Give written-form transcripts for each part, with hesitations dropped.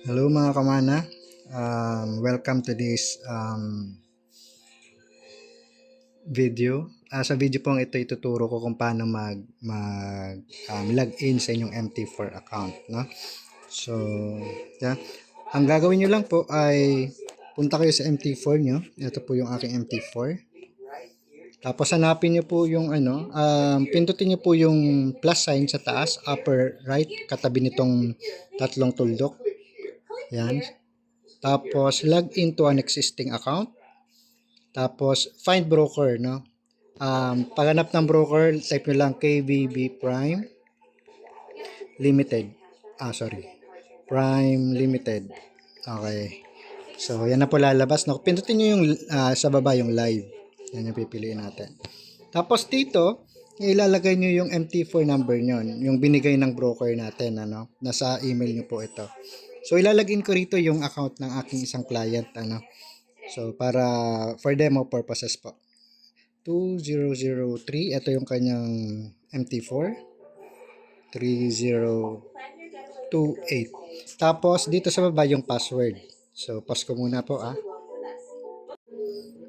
Hello mga kamana, welcome to this video. Sa video pong ito ituturo ko kung paano login sa inyong MT4 account, no? So, yeah. Ang gagawin nyo lang po ay punta kayo sa MT4 nyo. Ito po yung aking MT4. Tapos hanapin nyo po yung pindutin nyo po yung plus sign sa taas, upper right, katabi nitong tatlong tuldok. Yan. Tapos log into an existing account. Tapos find broker, no? Paghanap ng broker, type nyo lang KBB Prime Limited. Prime Limited. Okay. So, yan na po lalabas. No? Pindutin nyo yung sa baba yung live. Yan yung pipiliin natin. Tapos dito, ilalagay nyo yung MT4 number nyo. Yung binigay ng broker natin. Nasa email nyo po ito. So, ilalagin ko rito yung account ng aking isang client. So, para for demo purposes po. 2003. Ito yung kanyang MT4. 3028. Tapos, dito sa baba yung password. So, pass ko muna po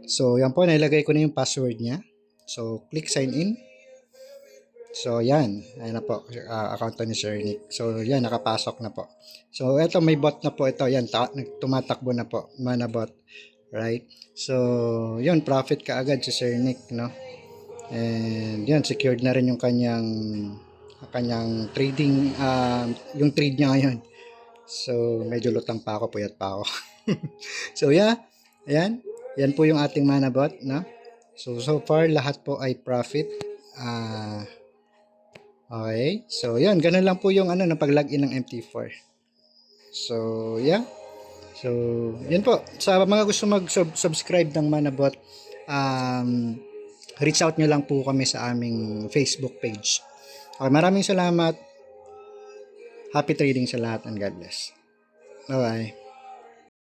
So, yan po. Nailagay ko na yung password niya. So, click sign in. So, yan. Ayan na po. Account ni Sir Nick. So, yan. Nakapasok na po. So, eto may bot na po ito. Yan. Tumatakbo na po. Mana bot. Right? So, yun. Profit ka agad si Sir Nick, no? And, yun. Secured na rin yung kanyang trading. Yung trade niya ngayon. So, medyo lutang pa ako. Puyat pa ako. So, yeah. Ayan. Yan po yung ating mana bot, no? So far, lahat po ay profit. Okay. So, yan. Ganun lang po yung na pag-login ng MT4. So, yeah. So, yan po. Sa mga gusto mag-subscribe ng Manabot, reach out nyo lang po kami sa aming Facebook page. Okay, maraming salamat. Happy trading sa lahat and God bless. Bye-bye.